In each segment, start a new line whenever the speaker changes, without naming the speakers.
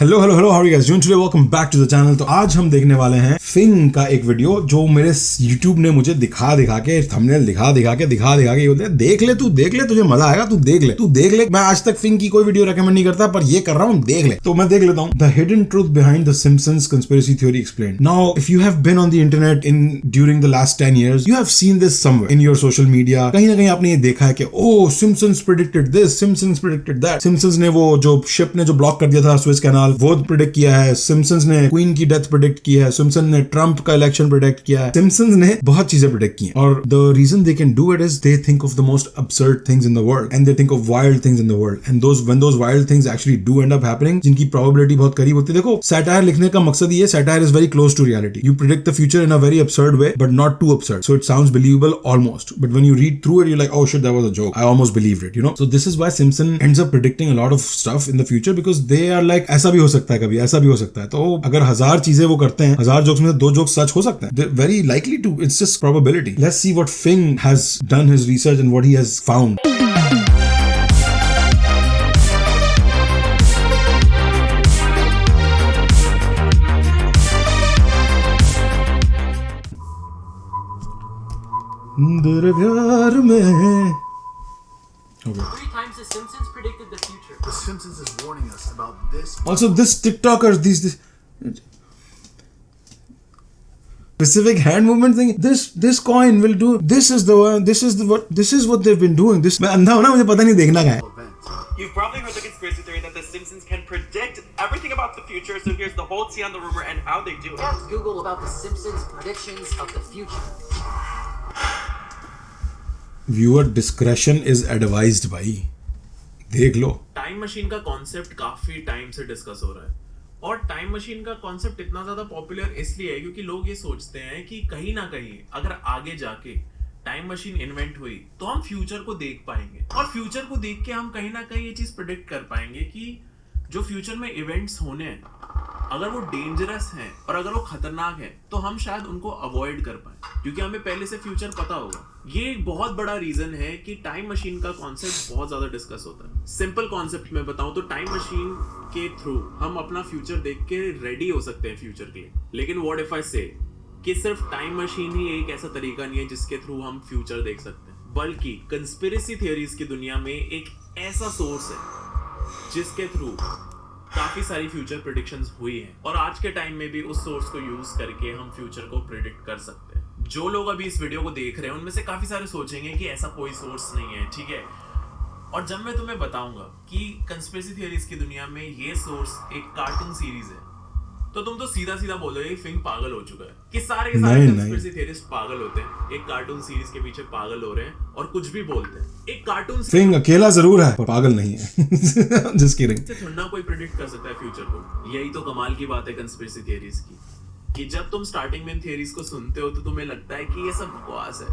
Hello hello hello, how are you guys doing today? Welcome back to the channel. तो आज हम देखने वाले हैं फिंग का एक वीडियो जो मेरे YouTube ने मुझे दिखा के थंबनेल दिखा के ये बोलते हैं देख ले तुझे मजा आएगा, तू देख ले। मैं आज तक फिंग की कोई वीडियो रेकमेंड नहीं करता, पर ये कर रहा हूँ, देख ले। तो मैं देख लेता हूँ। The hidden truth behind the Simpsons conspiracy theory explained. Now if you have been on the internet in during the last 10 years, you have seen this somewhere in your social media। कहीं ना कहीं आपने ये देखा है कि oh Simpsons predicted this, Simpsons predicted that. Simpsons ने वो जो शिप ने जो ब्लॉक कर दिया था सुएज कैनाल, वो प्रेडिक्ट किया है। सिम्पसन्स ने क्वीन की डेथ प्रेडिक्ट की है। सिम्पसन ने ट्रंप का इलेक्शन प्रेडिक्ट किया है। सिम्पसन्स ने बहुत चीजें प्रेडिक्ट की हैं। और the reason they can do it is they think of the most absurd things in the world and they think of wild things in the world and when those wild things actually do end up happening, जिनकी probability बहुत करीब होती है। देखो satire लिखने का मकसद ही है, satire is very close to reality। You predict the future in a very absurd way but not too absurd, so it sounds believable almost, but when you read through it you're like, oh shit, that was a joke, I almost believed it, you know। So this is why Simpson ends up predicting a lot of stuff in the future because they are like ऐसा भी हो सकता है, कभी ऐसा भी हो सकता है। तो अगर 1000 चीजें वो करते हैं, 1000 जोक्स में से 2 जोक्स सच हो सकते हैं। They're very likely to, it's just probability। Let's see what Fing has done his research and what he has found। प्यार में
Okay. 3 times The Simpsons predicted the future.
The Simpsons is warning us about this.
Also, this TikToker, this specific hand movement thing. This coin will do. This is the one. This is what they've been doing. This मैं अंधा हूँ ना, मुझे पता नहीं देखना क्या है।
You've probably heard the conspiracy theory that The Simpsons can predict everything about the future, so here's the whole tea on the rumor and how they do it.
Ask Google about The Simpsons predictions of the future.
Viewer discretion is advised भाई, देख लो।
Time machine का concept काफी time से discuss हो रहा है और time machine का कॉन्सेप्ट इतना ज्यादा पॉपुलर इसलिए है क्योंकि लोग ये सोचते हैं कि कहीं ना कहीं अगर आगे जाके टाइम मशीन इन्वेंट हुई तो हम फ्यूचर को देख पाएंगे और फ्यूचर को देख के हम कहीं ना कहीं ये चीज प्रेडिक्ट कर पाएंगे कि जो फ्यूचर में इवेंट्स होने हैं अगर वो डेंजरस हैं और अगर वो खतरनाक है तो हम शायद उनको अवॉइड कर पाए क्योंकि हमें पहले से फ्यूचर पता होगा। ये एक बहुत बड़ा रीजन है कि टाइम मशीन का कॉन्सेप्ट बहुत ज्यादा डिस्कस होता है। सिंपल कॉन्सेप्ट में बताऊं तो टाइम मशीन के थ्रू हम अपना फ्यूचर देख के रेडी हो सकते हैं फ्यूचर के लिए। लेकिन व्हाट इफ आई से कि सिर्फ टाइम मशीन ही एक ऐसा तरीका नहीं है जिसके थ्रू हम फ्यूचर देख सकते हैं, बल्कि कंस्पिरेसी थियरीज की दुनिया में एक ऐसा सोर्स है जिसके थ्रू काफी सारी फ्यूचर प्रेडिक्शंस हुई हैं और आज के टाइम में भी उस सोर्स को यूज करके हम फ्यूचर को प्रेडिक्ट कर सकते हैं। जो लोग अभी इस वीडियो को देख रहे हैं उनमें से काफी सारे सोचेंगे कि ऐसा कोई सोर्स नहीं है, ठीक है। और जब मैं तुम्हें बताऊंगा कि कंस्पिरेसी थियरीज की दुनिया में ये सोर्स एक कार्टून सीरीज है तो तुम तो सीधा बोलोगे फिंग पागल हो चुका है कि सारे के सारे कंस्पिरेसी थियरिस्ट पागल होते हैं, एक कार्टून सीरीज के पीछे पागल हो रहे हैं और कुछ भी बोलते हैं। एक कार्टून
फिंग अकेला जरूर है पर पागल नहीं है। जिस किडिंग
से थोड़ा कोई प्रेडिक्ट कर सकता है फ्यूचर को। यही तो कमाल की बात है कंस्पिरेसी थियरीज की कि जब तुम स्टार्टिंग में इन थियरीज को सुनते हो तो तुम्हें लगता है कि ये सब बकवास है,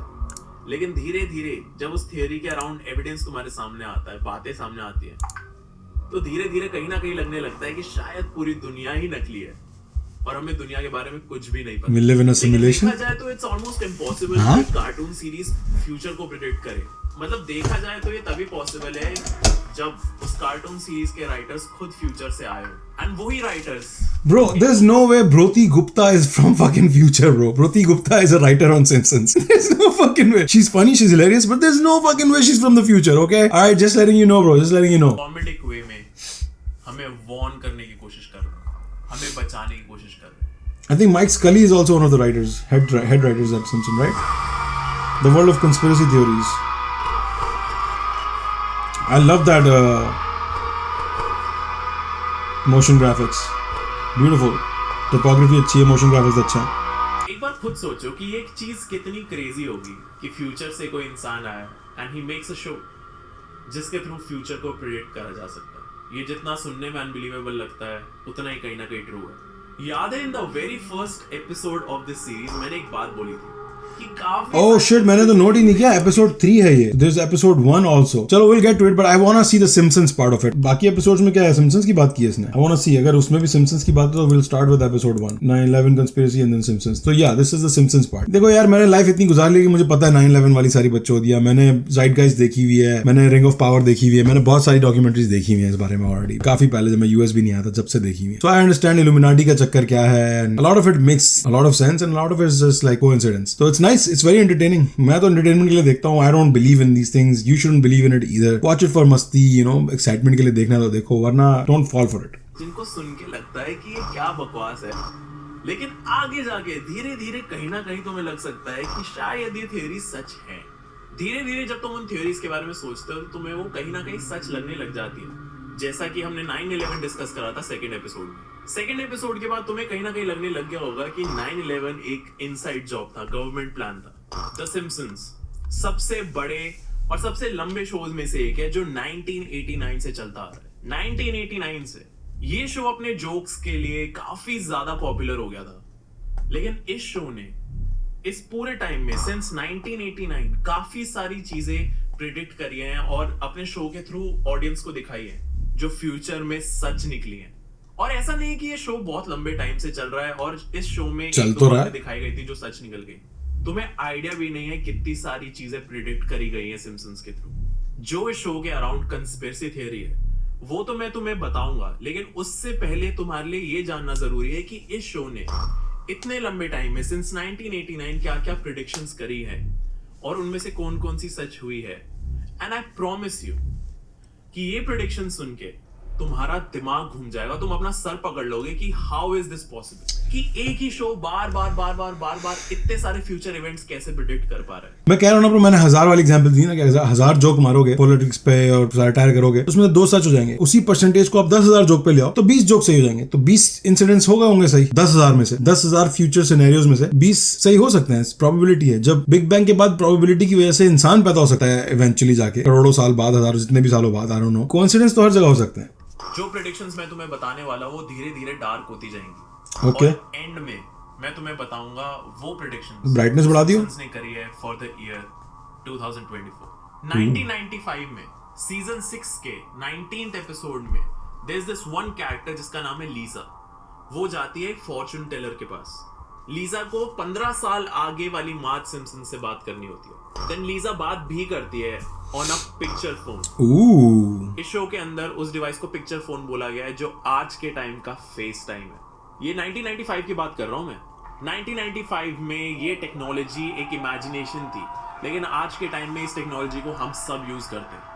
लेकिन धीरे धीरे जब उस थियरी के अराउंड एविडेंस तुम्हारे सामने आता है, बातें सामने आती है, तो धीरे धीरे कहीं ना कहीं लगने लगता है कि शायद पूरी दुनिया ही नकली है और हमें दुनिया के बारे में कुछ भी नहीं पता।
We live in a simulation?
देखा जाए तो इट्स ऑलमोस्ट इम्पॉसिबल कि कार्टून सीरीज फ्यूचर को प्रेडिक्ट करे। मतलब देखा जाए तो ये तभी पॉसिबल है जब उस कार्टून सीरीज के राइटर्स खुद फ्यूचर से आए हो एंड वही writers.
Bro, there's no way Broti Gupta is from fucking future, bro. Broti Gupta is a writer on Simpsons. There's no fucking way. She's funny, she's hilarious, but there's no fucking way she's from the future, okay? Alright, just letting you know, bro. Just letting you know.
Comedic way में हमें Warne करने की कोशिश कर रहे हैं, हमें बचाने की कोशिश कर रहे हैं।
I think Mike Scully is also one of the writers, head writers at Simpson, right? The world of conspiracy theories. I love that motion graphics. Beautiful. Topography अच्छी है, motion graphics अच्छा है।
एक बार खुद सोचो कि ये एक चीज कितनी क्रेजी होगी कि फ्यूचर से कोई इंसान आया and he makes a show जिसके थ्रू फ्यूचर को प्रेडिक्ट करा जा सकता है। ये जितना सुनने में अनबिलीवेबल लगता है उतना ही कहीं ना कहीं ट्रू है। याद है in the very first episode of this series मैंने एक बात बोली थी कि काफी
ओह शिट, मैंने तो नोट ही नहीं किया, एपिसोड 3 है ये, दिस एपिसोड 1 आल्सो। चलो will get to it, but I want to see the Simpsons part of it. बाकी एपिसोड्स में क्या है, सिम्पसंस की बात की है इसने, आई वांट टू सी अगर उसमें भी सिम्पसंस की बात है तो will start with episode 1 9/11 conspiracy and then Simpsons. तो yeah this is the Simpsons part. देखो यार, मैंने लाइफ इतनी गुजार ली कि मुझे पता है 9/11 वाली सारी बकचोदियां। मैंने ज़ाइटगाइस्ट देखी हुई है, मैंने रिंग ऑफ पावर देखी हुई है, मैंने बहुत सारी डॉक्यूमेंट्रीज देखी हुई है इस बारे में ऑलरेडी, काफी पहले जब मैं यूएस भी नहीं आया था जब से देखी हुई है। सो आई अंडरस्टैंड इल्यूमिनाटी का चक्कर क्या है, and a lot of it makes a lot of sense and a lot of it is just like coincidence. तो it's nice, it's very entertaining. मैं तो एंटरटेनमेंट के लिए देखता हूँ। I don't believe in these things, you shouldn't believe in it either. Watch it for मस्ती, you know, excitement के लिए देखना तो देखो, वरना डोंट फॉल फॉर इट।
जिनको सुन के लगता है कि ये क्या बकवास है, लेकिन आगे जाके धीरे धीरे कहीं ना कहीं तुम्हें लग सकता है कि शायद ये थ्योरी सच है। धीरे धीरे जब तुम उन थ्योरीज के बारे में सोचते हो तो तुम्हें वो कहीं ना कहीं सच लगने लग जाती है। जैसा कि हमने 9/11 डिस्कस करा था सेकंड एपिसोड में। सेकंड एपिसोड के बाद तुम्हें कहीं ना कहीं लगने लग गया होगा कि 9/11 एक इनसाइड जॉब था, गवर्नमेंट प्लान था। द सिम्पसंस सबसे बड़े और सबसे लंबे शोज में से एक है जो 1989 से चलता आ रहा है। 1989 से ये शो अपने जोक्स के लिए काफी ज्यादा पॉपुलर हो गया था, लेकिन इस शो ने इस पूरे टाइम में सिंस 1989 काफी सारी चीजें प्रिडिक्ट करी हैं और अपने शो के थ्रू ऑडियंस को दिखाई है जो फ्यूचर में सच निकली है। और ऐसा नहीं कि ये शो बहुत लंबे टाइम से चल रहा है और इस शो में
चल
एक
तो
दो
रहा है,
बातें दिखाई गई थी जो सच निकल गई। तुम्हें आइडिया भी नहीं है कितनी सारी चीजें प्रिडिक्ट करी गई है सिम्पसंस के थ्रू। जो इस शो के अराउंड कंस्पिरेसी थ्योरी है वो तो मैं तुम्हें बताऊंगा, लेकिन उससे पहले तुम्हारे लिए ये जानना जरूरी है कि इस शो ने इतने लंबे टाइम में सिंस 1989 क्या क्या प्रिडिक्शंस करी है और उनमें से कौन कौन सी सच हुई है। एंड आई प्रॉमिस यू कि ये प्रिडिक्शन सुन के तुम्हारा दिमाग घूम जाएगा, तुम अपना सर पकड़ लोगे कि हाउ इज दिस पॉसिबल कि एक ही शो बार बार इतने सारे फ्यूचर इवेंट्स कैसे प्रिडिक्ट कर पा रहा है।
मैं कह रहा हूँ ना, मैंने 1000 वाली एग्जांपल दी ना कि 1000 जोक मारोगे पॉलिटिक्स पे और सैटायर करोगे, उसमें 2 सच हो जाएंगे। उसी परसेंटेज को आप 10,000 जोक पे ले आओ तो 20 जोक सही हो जाएंगे। तो 20 इंसिडेंट्स होंगे सही 10,000 में से, 10,000 फ्यूचर सिनेरियोज में से 20 सही हो सकते हैं। प्रोबेबिलिटी है। जब बिग बैंग के बाद प्रोबेबिलिटी की वजह से इंसान पैदा हो सकता है इवेंचुअली जाके, करोड़ों साल बाद, हजारों, जितने भी सालों बाद, आई डोंट नो। कोइंसिडेंस तो हर जगह हो सकते हैं।
जो प्रेडिक्शंस मैं तुम्हें बताने वाला हूं वो धीरे धीरे डार्क होती जाएंगी।
ओके।
और एंड में मैं तुम्हें बताऊंगा वो प्रेडिक्शंस
ब्राइटनेस बढ़ा दियो
ने करी है फॉर द ईयर 2024। 1995 में सीजन 6 के 19th एपिसोड में there is this one character जिसका नाम है लीजा। वो जाती है एक फॉर्चून टेलर के पास। लीजा को 15 साल आगे वाली मार्ज सिम्पसन से बात करनी होती है। देन लीजा बात भी करती है ऑन अ पिक्चर फोन। इस शो के अंदर उस डिवाइस को पिक्चर फोन बोला गया है जो आज के टाइम का फेस टाइम है। ये 1995 की बात कर रहा हूं मैं। 1995 में ये टेक्नोलॉजी एक इमेजिनेशन थी, लेकिन आज के टाइम में इस टेक्नोलॉजी को हम सब यूज करते हैं।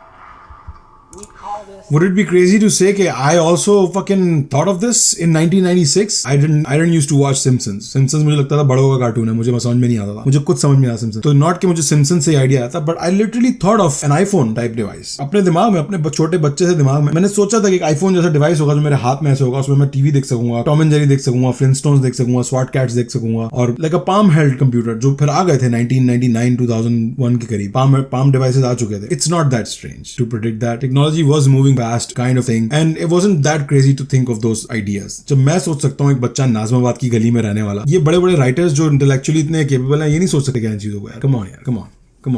Would it be crazy to say that I also fucking thought of this in 1996? I didn't used to watch Simpsons. Simpsons मुझे लगता था बड़ों का कार्टून है, मुझे समझ में नहीं आता था, मुझे कुछ समझ में आया Simpsons। तो not कि मुझे Simpsons से आइडिया आया था, but I literally thought of an iPhone type device। अपने दिमाग में, अपने छोटे बच्चे से दिमाग में मैंने सोचा था कि एक iPhone जैसा डिवाइस होगा जो मेरे हाथ में ऐसे होगा, उसमें मैं टीवी देख सकूंगा, टॉम एंड जेरी देख सकूंगा, फ्लिंटस्टोन्स देख सकूंगा, स्वॉट कैट्स देख सकूंगा, और लाइक अ पाम हेल्ड कंप्यूटर जो फिर आ गए थे 1999 2001 के करीब। पाम डिवाइसेस आ चुके थे। It's not that strange to predict that. Technology was moving fast kind of thing and it wasn't that crazy to think of those ideas। जब मैं सोच सकता हूँ एक बच्चा नाज़िमाबाद की गली में रहने वाला, ये बड़े बड़े राइटर्स जो इंटेलेक्चुअली इतने केपेबल हैं ये नहीं सोच सकते क्या इन चीजों को यार। कम ऑन यार, come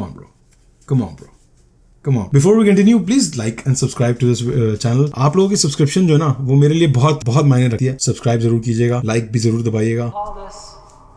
on bro. Come on. Before we continue, please like and subscribe to this channel. आप लोगों की सब्सक्रिप्शन जो है ना वो मेरे लिए बहुत बहुत मायने रखती है। सब्सक्राइब जरूर कीजिएगा, लाइक भी जरूर दबाइएगा।
Call this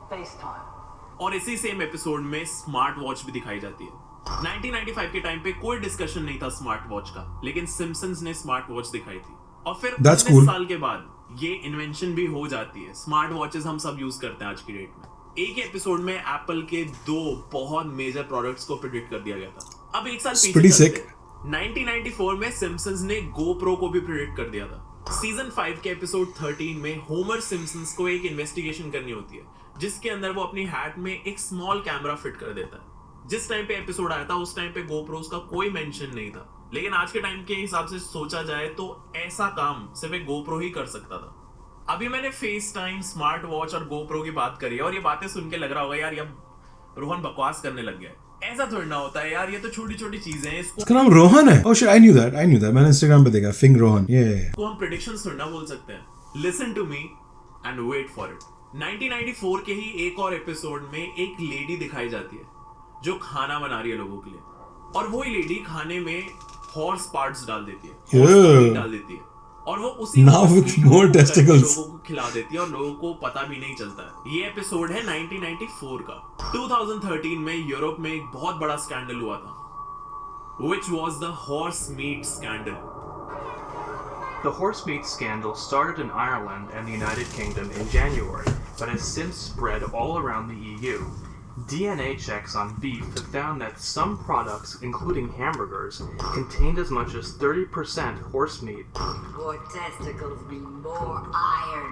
FaceTime.
और इसी सेम एपिसोड में स्मार्ट वॉच भी दिखाई जाती है। 1995 के टाइम पे कोई डिस्कशन नहीं था स्मार्ट वॉच का, लेकिन सिम्पसंस ने स्मार्ट वॉच दिखाई थी। और फिर 19 साल के बाद ये इन्वेंशन भी हो जाती है। स्मार्ट वॉचेस हम सब यूज करते हैं आज की डेट में। एक एपिसोड में एप्पल के 2 बहुत मेजर प्रोडक्ट्स को प्रेडिक्ट कर दिया गया था। अब एक साल पीछे चलते हैं। 1994 में सिम्पसंस ने GoPro को भी प्रेडिक्ट कर दिया था। सीजन 5 के एपिसोड 13 में होमर सिम्पसंस को एक इन्वेस्टिगेशन करनी होती है जिसके अंदर वो अपनी हैट में एक स्मॉल कैमरा फिट कर देता है। जिस टाइम पे एपिसोड आया था उस टाइम पे GoPros का कोई मेंशन नहीं था, लेकिन आज के टाइम के हिसाब से सोचा जाए तो ऐसा काम सिर्फ एक GoPro ही कर सकता था। अभी मैंने फेस टाइम, स्मार्ट वॉच और GoPro की बात करी है और ये बातें सुन के लग रहा होगा यार अब रोहन बकवास करने लग गया है। ऐसा थोड़ी ना होता है यार, ये तो छोटी छोटी चीजें हैं।
इसका नाम रोहन है। Oh shit, I knew that. मैंने इंस्टाग्राम पे देखा, फिंग रोहन। ये
को हम प्रेडिक्शंस थोड़ी ना बोल सकते हैं। Listen to me and wait for it. 1994 के ही एक और एपिसोड में एक लेडी दिखाई जाती है जो खाना बना रही है लोगों के लिए, और वही लेडी खाने में हॉर्स पार्ट्स डाल देती है, horse meat डाल देती है, और वो उसी
Now with more testicles.
लोगों को खिला देती है और लोगों को पता भी नहीं चलता है। ये एपिसोड है 1994 का। 2013 में यूरोप में एक बहुत बड़ा स्कैंडल हुआ था, which was the horse meat scandal.
The horse meat scandal started in Ireland and the United Kingdom in January, but has since spread all around the EU. DNA checks on beef have found that some products, including hamburgers, contained as much as 30% horse meat.
More testicles mean more iron.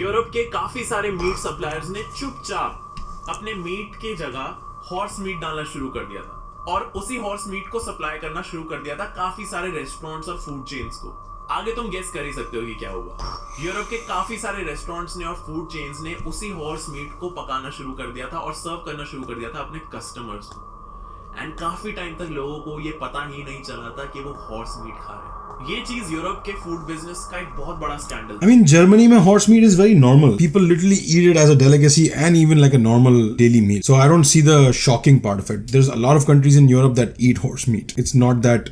Europe के काफी सारे meet suppliers ने चुपचाप अपने meet की जगह horse meet डालना शुरू कर दिया था, और उसी हॉर्स मीट को सप्लाई करना शुरू कर दिया था काफी सारे रेस्टोरेंट्स और फूड चेन्स को। आगे तुम गेस कर ही सकते हो कि क्या हुआ। यूरोप के काफी सारे रेस्टोरेंट्स ने और फूड चेन्स ने उसी हॉर्स मीट को पकाना शुरू कर दिया था और सर्व करना शुरू कर दिया था अपने कस्टमर्स को, एंड काफी टाइम तक लोगों को ये पता ही नहीं चला था कि वो हॉर्स मीट खा रहे हैं। ये चीज यूरोप के फूड बिजनेस का एक बहुत बड़ा स्कैंडल
I mean, Germany में horse meat is very normal. People literally eat it as a delicacy and even like a normal daily meal. So I don't see the shocking part of it. There's a lot of countries in Europe that eat horse meat. It's not that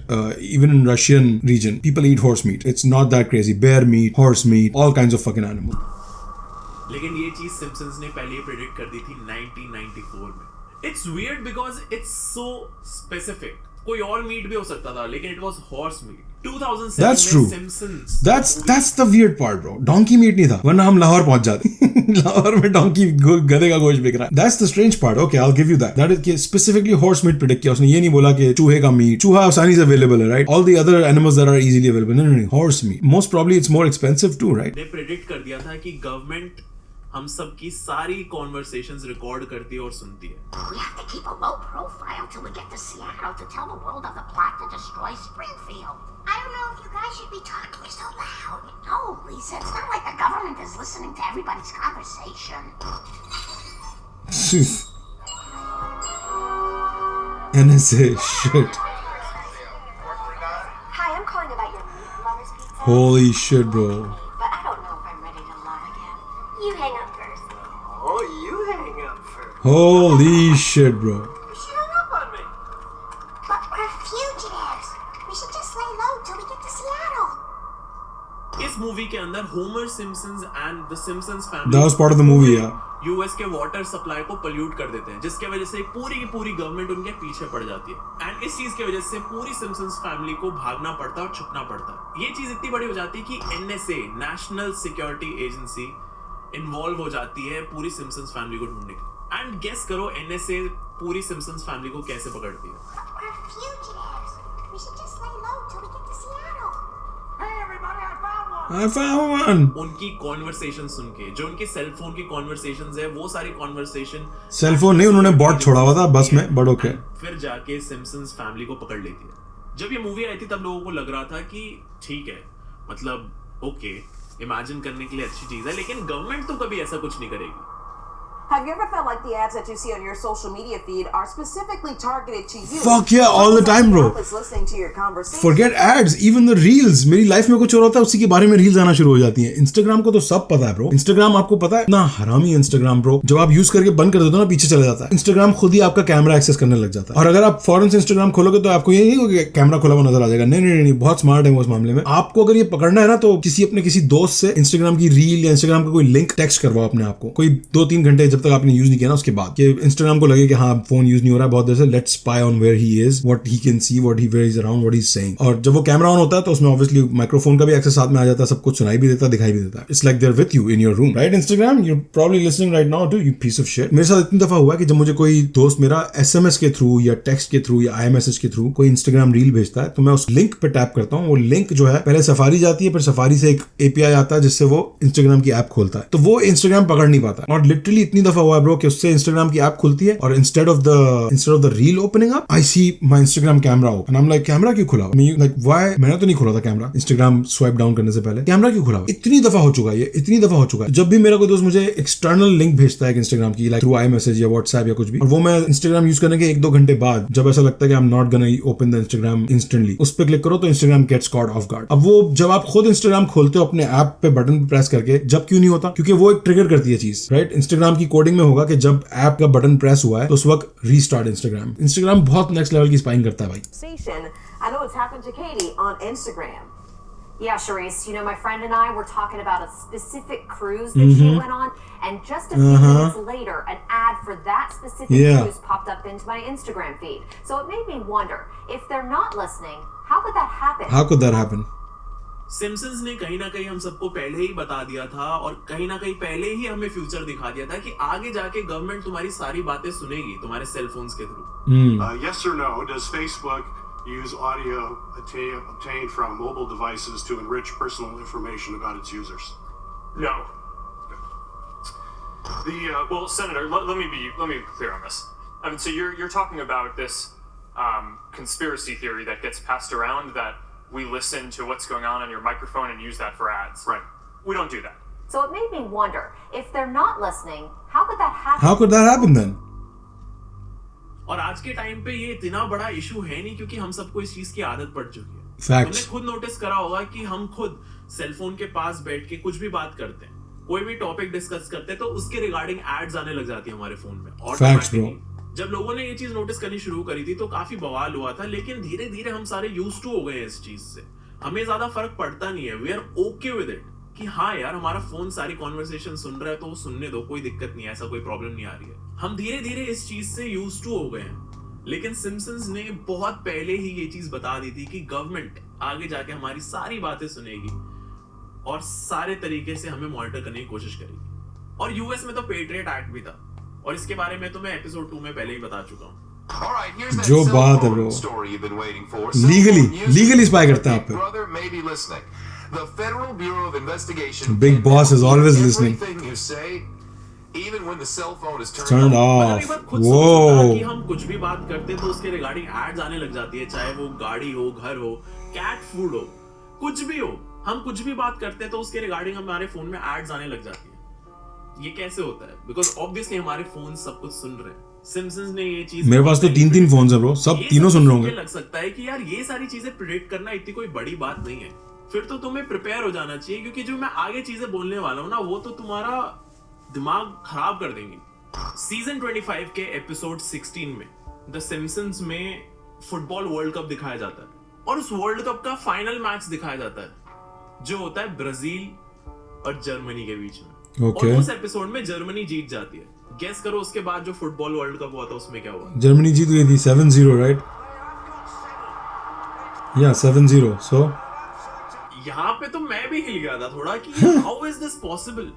even in Russian region, people eat horse meat. It's not that crazy. Bear meat, horse meat, all kinds of fucking animals.
लेकिन ये चीज Simpson's ने पहले ही predict कर दी थी 1994 में। It's weird because it's so specific. कोई और मीट भी हो सकता था, लेकिन it was horse meat. 2007
That's
में
true.
Simpsons
That's the weird part, bro. Donkey meat नहीं था, वरना हम लाहौर पहुंच जाते। लाहौर में donkey गधे का गोश्त बिक रहा है। That's the strange part. Okay, I'll give you that. That is कि specifically horse meat predict किया। उसने ये नहीं बोला कि चूहे का मीट, चूहा आसानी से available है, right? All the other animals that are easily available. No, horse meat. Most probably it's more expensive too, right?
ने प्रेडिक्ट कर दिया था कि गवर्नमेंट हम सब की सारी कॉन्वर्सेशंस रिकॉर्ड करती है और सुनती है।
We have to keep a low profile till we get to Seattle to tell the world of the plot to destroy Springfield. I don't know if you guys should be talking so loud. No, Lisa, it's not like the government is listening to everybody's conversation.
NSA shit.
Hi, I'm calling about your meat lovers pizza.
Holy shit, bro.
But I don't know if I'm ready to love again. You hang up first.
Oh, you hang up first.
Holy shit, bro.
She hung up on me.
But we're fugitives. We should just lay low till we get to Seattle.
इस movie के अंदर Homer Simpsons and the Simpsons
That
family
was part of the movie, yeah.
US के water supply को pollute कर देते हैं, जिसके वजह से पूरी की पूरी गवर्नमेंट उनके पीछे पड़ जाती है, एंड इस चीज की वजह से पूरी सिम्पसन्स फैमिली को भागना पड़ता है और छुपना पड़ता है। ये चीज इतनी बड़ी हो जाती है कि NSA, national security agency, involve हो जाती है पूरी सिम्पसन्स फैमिली को ढूंढने के। एंड गेस करो एनएसए पूरी सिम्पसन्स फैमिली को कैसे पकड़ती है।
But we're fugitives. We should just lay low till we get to Seattle.
Hey, everybody, I found one.
I found one.
उनकी कॉन्वर्सेशन सुन के, जो उनकी सेल फोन की कॉन्वर्सेशंस है, वो सारी कॉन्वर्सेशन
सेल फोन नहीं, उन्होंने बॉट छोड़ा हुआ था बस में, बट ओके।
फिर जाके सिम्पसन्स फैमिली को पकड़ लेती है। जब ये मूवी आई थी तब लोगों को लग रहा था कि ठीक है, मतलब ओके, इमेजिन करने के लिए अच्छी चीज है, लेकिन गवर्नमेंट तो कभी ऐसा कुछ नहीं करेगी।
Have you ever felt like the ads that you see on your social media feed are specifically targeted to you?
Fuck yeah, all the time, bro.
Is listening to your conversation.
Forget ads, even the reels. मेरी life में कुछ हो रहा था, उसी के बारे में रील्स आना शुरू हो जाती हैं। इंस्टाग्राम को तो सब पता है ब्रो। इंस्टाग्राम आपको पता है ना, हरामी इंस्टाग्राम ब्रो। जब आप यूज करके बंद कर देते हो ना, पीछे चला जाता है। इंस्टाग्राम खुद ही आपका कैमरा एक्सेस करने लग जाता है, और अगर आप फौरन से इंस्टाग्राम खोलोगे तो आपको ये नहीं होगा कि कैमरा खुला हुआ नजर आ जाएगा। नहीं, बहुत स्मार्ट है वो उस मामले में। आपको अगर ये पकड़ना है ना, तो अपने किसी दोस्त से इंस्टाग्राम की रील या इंस्टाग्राम का कोई लिंक टेक्स्ट करवाओ अपने आप को, कोई 2-3 घंटे जब तक आपने यूज नहीं किया ना, उसके बाद कि इंस्टाग्राम को लगे कि हाँ फोन यूज नहीं हो रहा है बहुत देर से, let's spy on where he is, what he can see, what he where is around, what he is saying. और जब वो कैमरा ऑन होता है तो उसमें ऑब्वियसली माइक्रोफोन का भी एक्सेस साथ में आ जाता है, सब कुछ सुनाई भी देता है, दिखाई भी देता है। It's like they're with you in your room, right? Instagram, you are probably listening right now to, you piece of shit. मेरे साथ इतनी दफा हुआ है कि जब मुझे कोई दोस्त मेरा एसएमएस के थ्रू या टेक्स्ट के थ्रू या आईएमएसएज के थ्रू कोई इंस्टाग्राम रील भेजता है, तो मैं उस लिंक पे टैप करता हूँ। वो लिंक जो है पहले सफारी जाती है, फिर सफारी से एक एपीआई आता है जिससे वो इंस्टाग्राम की ऐप खोलता है, तो वो इंस्टाग्राम पकड़ नहीं पाता। और लिटरली इतनी दफा हुआ है ब्रो कि उससे इंस्टाग्राम की ऐप खुलती है और instead of the reel opening up I see my Instagram camera open. I am like camera क्यों खुला? Like why? मैंने तो नहीं खोला था कैमरा इंस्टाग्राम स्वाइप डाउन करने से पहले, कैमरा क्यों खुला? इतनी दफा हो चुका है ये, इतनी दफा हो चुका है। जब भी मेरा कोई दोस्त मुझे एक्सटर्नल लिंक भेजता है इंस्टाग्राम की, लाइक थ्रू आई मैसेज या व्हाट्सएप या कुछ भी, और वो मैं इंस्टाग्राम यूज करने के 1-2 घंटे बाद जब ऐसा लगता है कि I am not gonna open the Instagram instantly, उस पर क्लिक करो तो Instagram gets caught off guard. अब वो जब आप खुद इंस्टाग्राम खोलते हो अपने ऐप पे बटन प्रेस करके, जब क्यों नहीं होता? क्योंकि वो एक ट्रिगर करती है चीज, राइट? इंस्टाग्राम की कोडिंग में होगा कि जब ऐप का बटन प्रेस हुआ है तो उस वक्त रीस्टार्ट इंस्टाग्राम। इंस्टाग्राम बहुत नेक्स्ट लेवल की स्पाइंग करता है भाई।
I know it's happened to Katie on Instagram.
Yeah, Charisse, you know, my friend and I were talking about a specific cruise that she went on, and just a few minutes later, an ad for that specific cruise popped up into my Instagram feed. So it made me wonder, if they're not listening, how could that happen?
How could that happen?
Simpsons ने कहीं ना कहीं हम सबको पहले ही बता दिया था और कहीं ना कहीं पहले ही हमें फ्यूचर दिखा दिया था कि आगे जाके गवर्नमेंट तुम्हारी सारी बातें सुनेगी तुम्हारे सेल फोन्स के through.
Yes or no, does Facebook use audio obtained from mobile devices to enrich personal information about its users?
No. Well, Senator, let me be clear on this. I mean, so you're talking about this conspiracy theory that gets passed around that we listen to what's going on your microphone and use that for ads.
Right.
We don't do that.
So it made me wonder, if they're not listening, how could that happen?
How could that happen then?
और आज के time पे ये इतना बड़ा issue है नहीं क्योंकि हम सबको इस चीज की आदत पड़ चुकी है।
Facts.
तुमने खुद नोटिस करा होगा कि हम खुद सेलफोन के पास बैठ के कुछ भी बात करते हैं, कोई भी टॉपिक डिस्कस करते हैं तो उसके रिगार्डिंग एड्स आने लग जाती है हमारे फोन में।
Facts, bro.
जब लोगों ने ये चीज नोटिस करनी शुरू करी थी तो काफी बवाल हुआ था, लेकिन धीरे धीरे हम सारे यूज्ड टू हो गए हैं इस चीज से। हमें ज्यादा फर्क पड़ता नहीं है, we are okay with it कि हाँ यार हमारा फोन सारी कॉन्वर्सेशन सुन रहा है तो वो सुनने दो, कोई दिक्कत नहीं है, ऐसा कोई प्रॉब्लम नहीं आ रही है। हम धीरे धीरे इस चीज से यूज्ड टू हो गए हैं, लेकिन सिम्पसन्स ने बहुत पहले ही ये चीज बता दी थी कि गवर्नमेंट आगे जाके हमारी सारी बातें सुनेगी और सारे तरीके से हमें मॉनिटर करने की कोशिश करेगी। और यूएस में तो पेट्रियट एक्ट भी था और इसके बारे में तो मैं एपिसोड 2 में पहले ही बता चुका हूँ।
जो बात है ब्रो, लीगली स्पाई करता है आप पे। Big boss is always listening. Turned off. Whoa.
कि हम कुछ भी बात करते तो उसके रिगार्डिंग एड्स आने लग जाती है, चाहे वो गाड़ी हो, घर हो, कैट फूड हो, कुछ भी हो। हम कुछ भी बात करते तो उसके रिगार्डिंग हमारे फोन में एड्स आने लग जाती है। ये कैसे होता है? बिकॉज ऑब्वियसली हमारे फोन सब कुछ सुन रहे हैं। सिम्पसन्स ने ये चीज,
मेरे पास तो 3 फोन्स है ब्रो, सब तीनों सुन रहे होंगे।
लग सकता है कि यार ये सारी चीजें प्रेडिक्ट करना इतनी कोई बड़ी बात नहीं है, फिर तो तुम्हें प्रिपेयर हो जाना चाहिए क्योंकि जो मैं आगे चीजें बोलने वाला हूँ ना वो तो तुम्हारा दिमाग खराब कर देंगी। सीजन 25 के एपिसोड 16 में द सिम्पसन्स में फुटबॉल वर्ल्ड कप दिखाया जाता है और उस वर्ल्ड कप का फाइनल मैच दिखाया जाता है जो होता है ब्राजील और जर्मनी के बीच में। और उस एपिसोड में जर्मनी जीत जाती है। गेस करो उसके बाद जो फुटबॉल वर्ल्ड कप हुआ था उसमें क्या हुआ?
जर्मनी जीत गई थी 7-0, राइट? या 7-0। सो
यहाँ पे तो मैं भी हिल गया था थोड़ा कि how is this possible?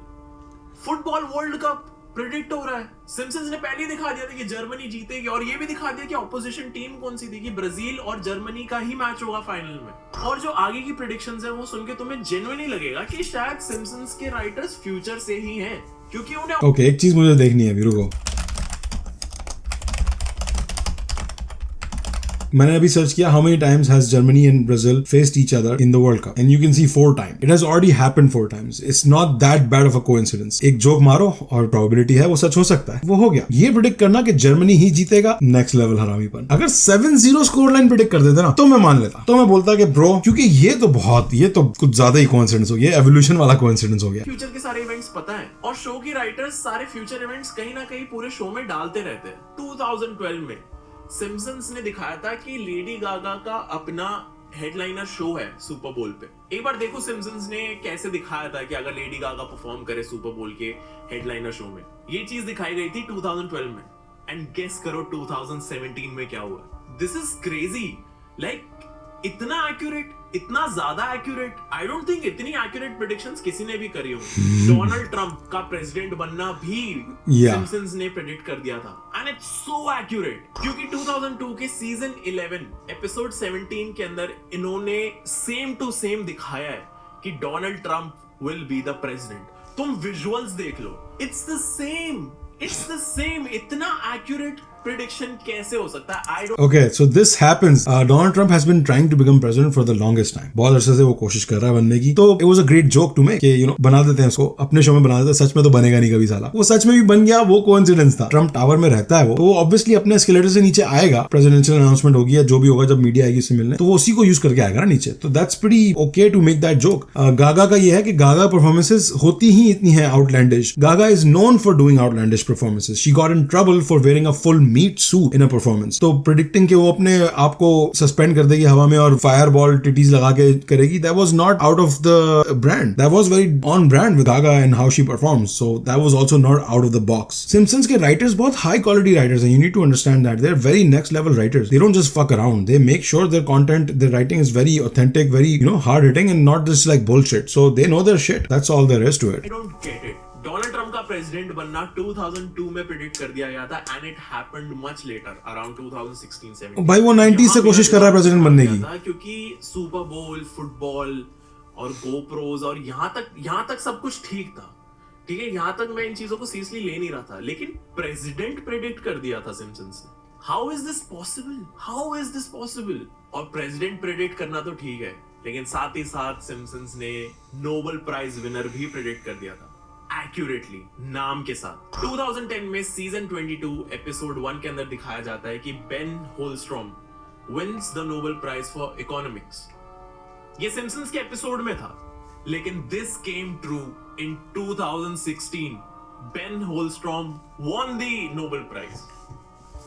Football world cup predict हो रहा है। सिम्पसन्स ने पहले ही दिखा दिया था कि जर्मनी जीतेगी और ये भी दिखा दिया कि ऑपोजिशन टीम कौन सी थी, कि ब्राजील और जर्मनी का ही मैच होगा फाइनल में। और जो आगे की प्रेडिक्शंस है वो सुन के तुम्हें जेन्युइनली लगेगा कि शायद सिम्पसन्स के राइटर्स फ्यूचर से ही हैं, क्योंकि उन्हें
ओके एक चीज मुझे देखनी है, रुको। मैंने अभी सर्च किया how many times has Germany and Brazil faced each other in the world cup, and you can see 4 times. It has already happened 4 times. It's not that bad of a coincidence. एक joke मारो और probability है वो सच हो सकता है, वो हो गया। ये प्रेडिक्ट करना कि जर्मनी ही जीतेगा, नेक्स्ट लेवल हरामीपन। अगर 7-0 स्कोर लाइन प्रेडिक्ट कर देते ना तो मैं मान लेता, तो मैं बोलता कि ब्रो, क्योंकि ये तो कुछ ज्यादा ही कोइंसिडेंस हो गया, एवोल्यूशन वाला कोइंसिडेंस हो गया।
फ्यूचर के सारे इवेंट्स पता है और शो की राइटर्स सारे फ्यूचर इवेंट्स कहीं ना कहीं पूरे शो में डालते रहते हैं। 2012 में सिम्पसन्स ने दिखाया था कि लेडी गागा का अपना हेडलाइनर शो है सुपर बोल पे। एक बार देखो सिम्पसन्स ने कैसे दिखाया था कि अगर लेडी गागा परफॉर्म करे सुपर बोल के हेडलाइनर शो में। ये चीज दिखाई गई थी 2012 में, एंड गेस करो 2017 में क्या हुआ? This is crazy. लाइक इतना एक्यूरेट, इतना ज्यादा एक्यूरेट। आई डोंट थिंक इतनी एक्यूरेट प्रेडिक्शंस किसी ने भी करी होंगी। डोनाल्ड ट्रंप का प्रेसिडेंट बनना भी सिम्पसन्स ने प्रेडिक्ट कर दिया था, एंड इट्स सो एक्यूरेट क्योंकि 2002 के सीजन 11 एपिसोड 17 के अंदर इन्होंने सेम टू सेम दिखाया है कि Donald Trump will be the president. तुम विजुअल्स देख लो, it's the same It's the same. इतना accurate prediction कैसे हो सकता है? I don't.
Okay, so this happens. Donald Trump has been trying to become president for the longest time. बहुत अरसे से वो कोशिश कर रहा है बनने की. तो it was a great joke to make कि बना देते हैं उसको, अपने शो में बना देते हैं. सच में तो बनेगा नहीं कभी साला. वो सच में भी बन गया, वो coincidence था. ट्रम्प टावर में रहता है वो, तो obviously अपने escalator से नीचे आएगा. Presidential announcement होगी या जो भी होगा जब मीडिया आएगी उससे मिलने, तो वो उसी को यूज करके आएगा ना नीचे. तो that's pretty okay to make that joke. गागा का ये है कि गागा परफॉर्मेंसेस होती ही इतनी है outlandish. Gaga is known for doing outlandish performances. She got in trouble for wearing a full meat suit in a performance. तो predicting कि वो अपने आप को सस्पेंड कर देगी हवा में और फायरबॉल टिटीज लगा के करेगी, that was not out of the brand. That was very on brand with Gaga and how she performs. So that was also not out of the box. Simpsons के writers बहुत high quality writers हैं. You need to understand that. They're very next level writers. They don't just fuck around. They make sure their content, their writing is very authentic, very hard hitting and not just like bullshit. So they know their shit. That's all there is to it.
I don't get it. Donald Trump का president बनना 2002 में predict कर दिया गया था and it happened much later around 2016-17.
भाई वो 90 से कोशिश कर रहा है प्रेसिडेंट बनने की,
क्योंकि सुपर बोल, फुटबॉल और गोप्रोज और यहाँ तक सब कुछ ठीक था. ठीक है, यहाँ तक मैं इन चीजों को सीरियसली ले नहीं रहा था, लेकिन प्रेसिडेंट प्रेडिक्ट कर दिया था सिम्पसन्स ने. How is this possible? How is this possible? और प्रेसिडेंट प्रेडिक्ट करना तो ठीक है, लेकिन साथ ही साथ सिम्पसन्स ने नोबेल प्राइज विनर भी प्रेडिक्ट कर दिया था एक्यूरेटली, नाम के साथ. 2010 में सीजन 22 एपिसोड 1 के अंदर दिखाया जाता है कि Ben Holmstrom wins the Nobel prize for economics. ये सिम्पसन्स के एपिसोड में था, लेकिन this came true in 2016. Ben Holmstrom won the Nobel Prize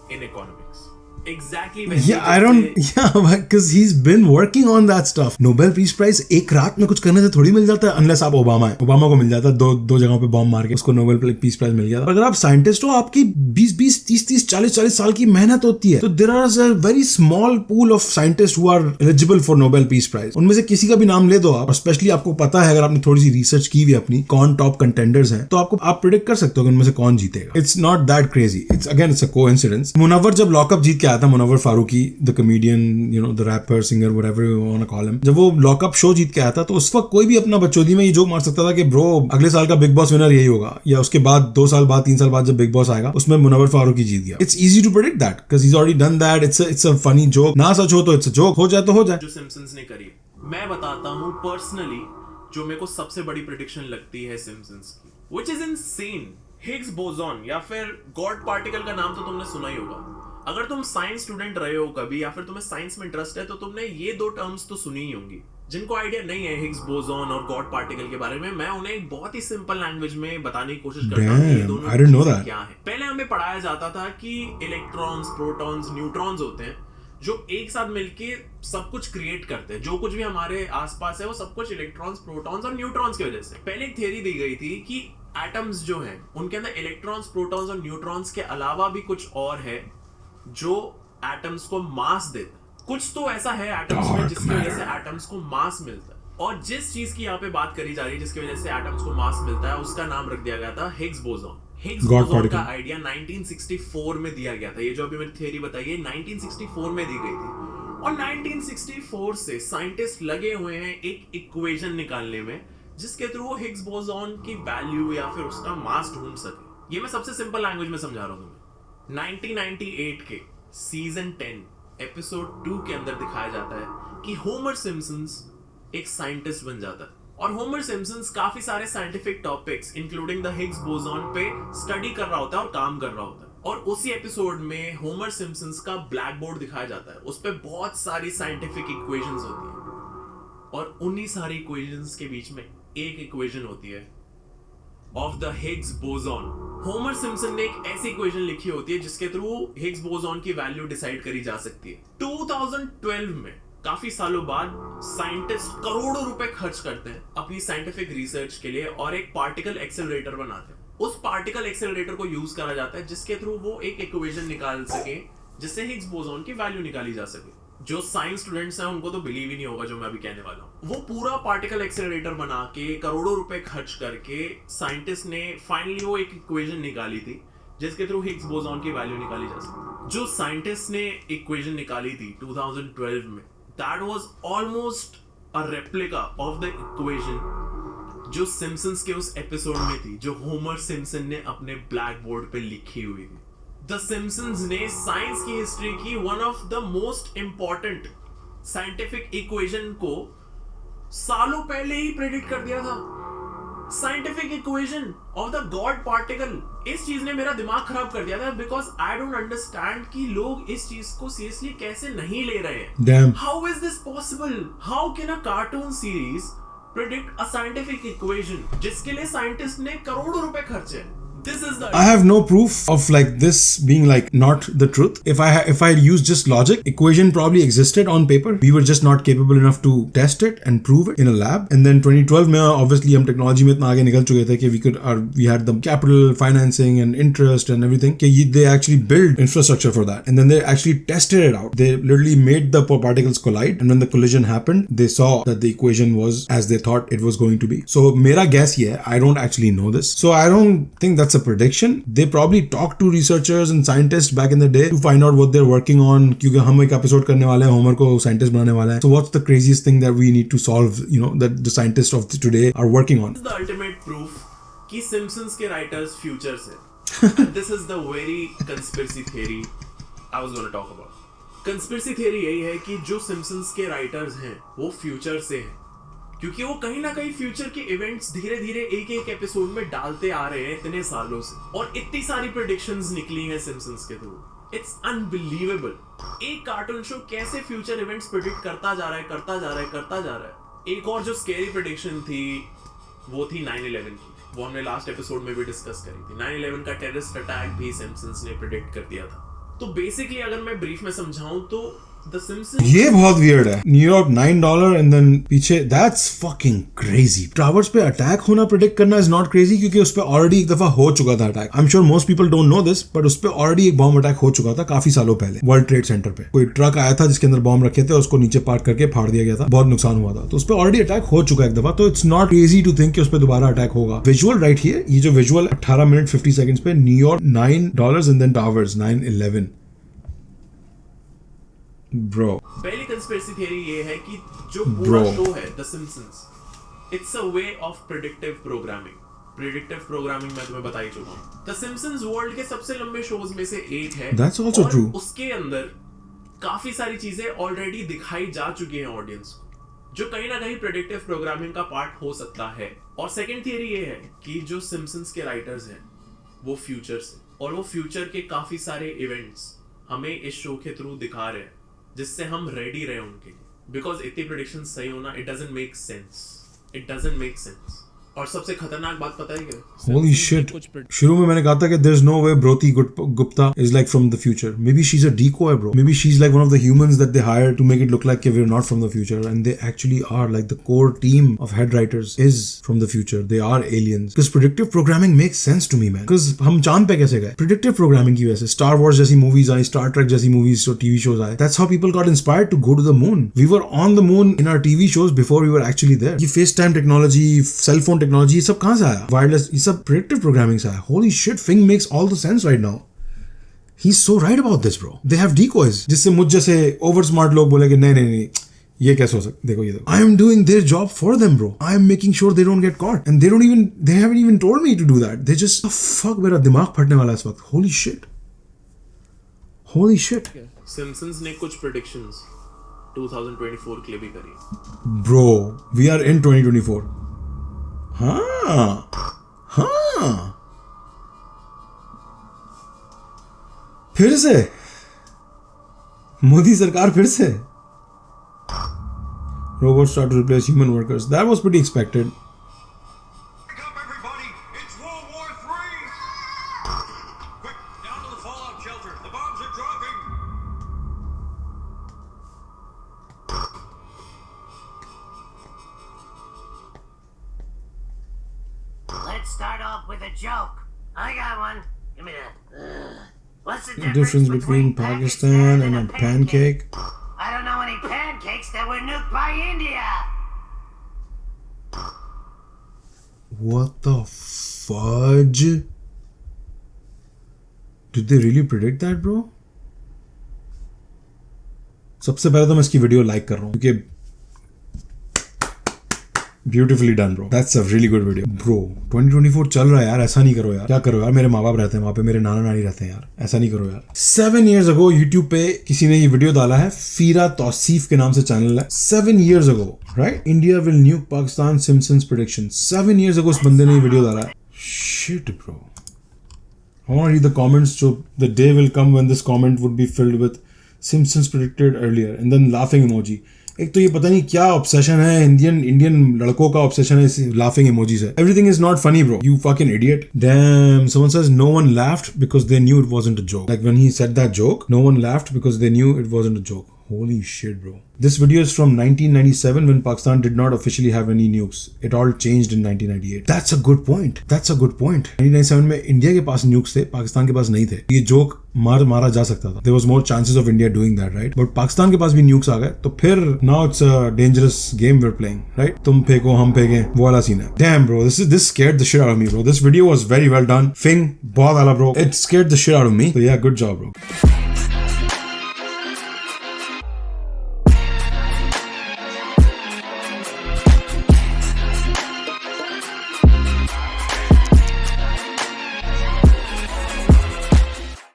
in economics. Exactly.
Because he's been working on that stuff. Nobel Peace Prize एक रात में कुछ करने से थोड़ी मिल जाता है, unless आप ओबामा है. ओबामा को मिल जाता है दो जगहों पे बॉम्ब मार के उसको नोबेल पीस प्राइज मिल गया. अगर आप साइंटिस्ट हो, आपकी 20 30 40 साल की मेहनत होती है. तो there is a very small pool of scientists who are eligible for Nobel Peace Prize. उनमें से किसी का भी नाम ले दो आप, और स्पेशली आपको पता है अगर आपने थोड़ी सी रिसर्च की हुई अपनी कौन टॉप कंटेंडर्स हैं, तो आप प्रेडिक्ट कर सकते हो कि उनमें से कौन जीतेगा. It's not that crazy. It's a coincidence. Munawwar जब लॉकअप जीत के आया था, Munawar Faruqui, the comedian, the rapper, singer, whatever you want to call him, जब वो लॉकअप शो जीत के आया था, तो उस वक्त कोई भी अपना बकचोदी में ये जोक मार सकता था कि ब्रो अगले साल का बिग बॉस विनर यही होगा, या उसके बाद 2 साल बाद 3 साल बाद जब बिग बॉस आएगा उसमें मुनव्वर फारूकी जीत गया. It's easy to predict that because he is already done that. It's a funny joke. ना सच हो तो इट्स अ जोक, हो जाए तो हो जाए.
जो सिम्पसन्स ने करी, मैं बताता हूं पर्सनली जो मेरे को सबसे बड़ी प्रेडिक्शन लगती है सिम्पसन्स की, which is insane. Higgs boson या फिर गॉड पार्टिकल का नाम तो तुमने सुना ही होगा. अगर तुम साइंस स्टूडेंट रहे हो कभी, या फिर तुम्हें साइंस में इंटरेस्ट है, तो तुमने ये 2 टर्म्स तो सुनी ही होंगी. जिनको आइडिया नहीं है हिग्स बोसॉन और गॉड पार्टिकल के बारे में, मैं उन्हें एक बहुत ही सिंपल लैंग्वेज में बताने की कोशिश करता हूं ये दोनों क्या है. पहले हमें पढ़ाया जाता था कि इलेक्ट्रॉन्स, प्रोटॉन्स, न्यूट्रॉन्स होते हैं जो एक साथ मिलके सब कुछ क्रिएट करते हैं. जो कुछ भी हमारे आसपास है वो सब कुछ इलेक्ट्रॉन्स, प्रोटॉन्स और न्यूट्रॉन्स की वजह से. पहले एक थ्योरी दी गई थी कि एटम्स जो हैं उनके अंदर इलेक्ट्रॉन्स, प्रोटॉन्स और न्यूट्रॉन्स के अलावा भी कुछ और है जो एटम्स को मास देता है. कुछ तो ऐसा है एटम्स में जिसकी वजह से एटम्स को मास मिलता है. और जिस चीज की यहाँ पे बात करी जा रही है जिसकी वजह से एटम्स को मास मिलता है, उसका नाम रख दिया गया था हिग्स बोसॉन. हिग्स बोसॉन का आइडिया 1964 में दिया गया था. ये जो अभी मैंने थ्योरी बताई है 1964 में दी गई थी. और 1964 से साइंटिस्ट लगे हुए हैं एक इक्वेशन निकालने में जिसके थ्रू वो हिग्स बोसॉन की वैल्यू या फिर उसका मास ढूंढ सके. ये मैं सबसे सिंपल लैंग्वेज में समझा रहा हूँ तुम्हें. 1998 के सीजन 10 एपिसोड 2 के अंदर दिखाया जाता है कि होमर सिम्पसन्स एक साइंटिस्ट बन जाता है. और होमर सिम्पसन्स काफी सारे scientific topics including the Higgs boson पे स्टडी कर रहा होता है और काम कर रहा होता है. और उसी एपिसोड में होमर सिम्पसन्स का ब्लैक बोर्ड दिखाया जाता है. उस पे बहुत सारी साइंटिफिक इक्वेशंस होती हैं, और उन्हीं सारी इक्वेशंस के बीच में एक इक्वेशन होती है of the Higgs boson. Homer Simpson ने एक ऐसी इक्वेशन लिखी होती है जिसके थ्रू हिग्स बोसॉन की वैल्यू डिसाइड करी जा सकती है. 2012 में काफी सालों बाद साइंटिस्ट करोड़ों रुपए खर्च करते हैं अपनी साइंटिफिक रिसर्च के लिए और एक पार्टिकल एक्सेलरेटर बनाते हैं. उस पार्टिकल एक्सेलरेटर को यूज करा जाता है जिसके थ्रू वो एक इक्वेशन निकाल सके जिससे हिग्स बोसॉन की वैल्यू निकाली जा सके. जो साइंस स्टूडेंट्स हैं उनको तो बिलीव ही नहीं होगा जो मैं अभी कहने वाला हूँ. वो पूरा पार्टिकल एक्सेलरेटर बना के करोड़ों रुपए खर्च करके साइंटिस्ट ने फाइनली वो एक इक्वेशन निकाली थी जिसके थ्रू हिग्स बोसॉन की वैल्यू निकाली जा सकती. जो साइंटिस्ट ने इक्वेशन निकाली थी 2012 में, that was almost a replica of the equation जो सिम्पसन्स के उस एपिसोड में थी, जो होमर सिम्पसन ने अपने ब्लैक बोर्ड पे लिखी हुई थी। द सिम्पसन्स ने साइंस की हिस्ट्री की one of the most important scientific equation को सालों पहले ही प्रेडिक्ट कर दिया था। Scientific equation of the God particle. इस चीज ने मेरा दिमाग खराब कर दिया था, बिकॉज आई डोंट अंडरस्टैंड कि लोग इस चीज को सीरियसली कैसे नहीं ले रहे हैं। How is this possible? How can a cartoon series predict a scientific equation जिसके लिए साइंटिस्ट ने करोड़ों रुपए खर्चे? This is the
I have no proof of like this being like not the truth. If I used just logic, equation probably existed on paper. We were just not capable enough to test it and prove it in a lab. And then 2012 में obviously हम technology में इतना आगे निकल चुके थे कि we had the capital, financing and interest and everything. कि they actually built infrastructure for that. And then they actually tested it out. They literally made the particles collide. And when the collision happened, they saw that the equation was as they thought it was going to be. So मेरा guess ये है, I don't actually know this. So I don't think that's a prediction. They probably talked to researchers and scientists back in the day to find out what they're working on. क्योंकि हम एक episode करने वाले हैं, Homer को scientist बनाने वाला है. So what's the craziest thing that we need to solve? You know, that the scientists of today are working on.
This is the ultimate proof कि Simpsons के writers future से. And this is the very conspiracy theory I was going to talk about. Conspiracy theory यही है कि जो Simpsons के writers हैं, वो future से हैं. क्योंकि वो कहीं ना कहीं फ्यूचर के इवेंट्स धीरे धीरे एक एक एपिसोड में डालते आ रहे हैं इतने सालों से, और इतनी सारी प्रेडिक्शंस निकली हैं सिम्पसन्स के थ्रू। It's unbelievable. एक कार्टून शो कैसे फ्यूचर इवेंट्स प्रेडिक्ट करता जा रहा है। एक और जो स्कैरी प्रेडिक्शन थी वो थी 9/11 की, वो हमने लास्ट एपिसोड में भी डिस्कस करी थी। 9/11 का टेररिस्ट अटैक भी सिम्पसन्स ने प्रेडिक्ट कर दिया था। तो बेसिकली अगर मैं ब्रीफ में समझाऊं तो The Simpsons,
ये बहुत weird है। न्यूयॉर्क $9 and then पीछे that's fucking crazy. टावर्स पे अटैक होना प्रेडिक्ट करना is not crazy क्योंकि उस पे ऑलरेडी एक दफा हो चुका था attack. I'm sure most people don't know this, but उस पे ऑलरेडी एक बॉम्ब अटैक हो चुका था काफी सालों पहले वर्ल्ड ट्रेड सेंटर पे। कोई ट्रक आया था जिसके अंदर बॉम्ब रखे थे, उसको नीचे पार्क करके फाड़ दिया गया था, बहुत नुकसान हुआ था। तो उस पे ऑलरेडी अटैक हो चुका है एक दफा, तो it's not crazy to think कि उस पे दोबारा अटैक होगा। विजुअल राइट हियर, ये जो विजुअल 18 मिनट 50 सेकंड्स पे New York $9 and then towers 9/11। Bro.
पहली कंस्पिरेसी थियरी ये है कि जो पूरा शो है the Simpsons, it's a way of predictive programming. Predictive programming मैं तुम्हें बता ही चुका हूं। द सिम्पसन्स वर्ल्ड के सबसे लंबे शोज में से एक है।
That's also true.
उसके अंदर काफी सारी चीजें ऑलरेडी दिखाई जा चुकी हैं ऑडियंस को, जो कहीं ना कहीं प्रेडिक्टिव प्रोग्रामिंग का पार्ट हो सकता है। और सेकंड थियरी ये है कि जो सिम्पसन्स के राइटर्स हैं वो फ्यूचर से, और वो फ्यूचर के काफी सारे इवेंट्स हमें इस शो के थ्रू दिखा रहे हैं, जिससे हम रेडी रहे उनके लिए। बिकॉज इतनी प्रेडिक्शन सही होना इट डजंट मेक सेंस। और सबसे खतरनाक बात पता है क्या?
Holy shit. शुरू में मैंने कहा था कि there's no way Broti Gupta is like from the future. Maybe she's a decoy, bro. Maybe she's like one of the humans that they hired to make it look like we're not from the future, and they actually are. Like the core team of head writers is from the future. They are aliens. Because predictive programming makes sense to me, man. Because हम चांद पे कैसे गए? Predictive programming की वजह से Star Wars जैसी movies आई, Star Trek जैसी movies और TV shows आए. That's how people got inspired to go to the moon. We were on the moon in our TV shows before we were actually there. ये FaceTime technology, cell phone technology, ये सब कहाँ से आया? Wireless, ये सब predictive programming से आया। Holy shit, Fing makes all the sense right now. He's so right about this, bro. They have decoys, जिससे मुझ जैसे over smart लोग बोले कि नहीं, ये कैसे हो सकता? देखो ये देखो। I am doing their job for them, bro. I am making sure they don't get caught, and they haven't even told me to do that. They just, fuck, मेरा दिमाग फटने वाला है इस वक्त। Holy shit.
Simpsons ने कुछ predictions 2024 के लिए भी करी।
Bro, we are in 2024. हाँ फिर से मोदी सरकार फिर से robots start to replace human workers. That was pretty expected.
Wake up, everybody! It's World War III! Quick, down to the fallout shelter. The bombs are dropping.
Let's start off with a joke. I got one. Give me that. What's the
difference between Pakistan and a pancake?
I don't know any pancakes that were nuked by India.
What the fudge? Did they really predict that, bro? सबसे पहले तो मैं इसकी video like कर रहा हूँ क्योंकि Beautifully done, bro. That's a really good video. Bro, 2024 चल रहा है यार, ऐसा नहीं करो यार. क्या करो यार, मेरे माँ बाप रहते हैं वहाँ पे, मेरे नाना नानी रहते हैं यार, ऐसा नहीं करो यार. 7 years ago YouTube पे किसी ने ये वीडियो डाला है, फीरा तौसीफ के नाम से चैनल है. 7 years ago, right? India will nuke Pakistan, Simpsons prediction. 7 years ago इस बंदे ने ये वीडियो डाला है. Shit, bro. I want to read the comments. So the day will come when this comment would be filled with Simpsons predicted earlier and then laughing emoji. एक तो ये पता नहीं क्या ऑब्सेशन है, इंडियन लड़कों का ऑब्सेशन है इस लाफिंग इमोजी से. Everything is not funny bro, you fucking idiot. Damn, someone says no one laughed because they knew it wasn't a joke. Like when he said that joke, no one laughed because they knew it wasn't a joke. Holy shit, bro. This video is from 1997 when Pakistan did not officially have any nukes. It all changed in 1998. That's a good point. 1997 में India के पास nukes थे, पाकिस्तान के पास नहीं थे. ये joke मारा जा सकता था. There was more chances of India doing that, right? But Pakistan के पास भी nukes आ गए, तो फिर now it's a dangerous game we're playing, right? तुम फेंको हम फेंकें, वो वाला सीन है. Damn, bro, this scared the shit out of me, bro. This video was very well done. Fing, बहुत आला, bro. It scared the shit out of me. So yeah, good job, bro.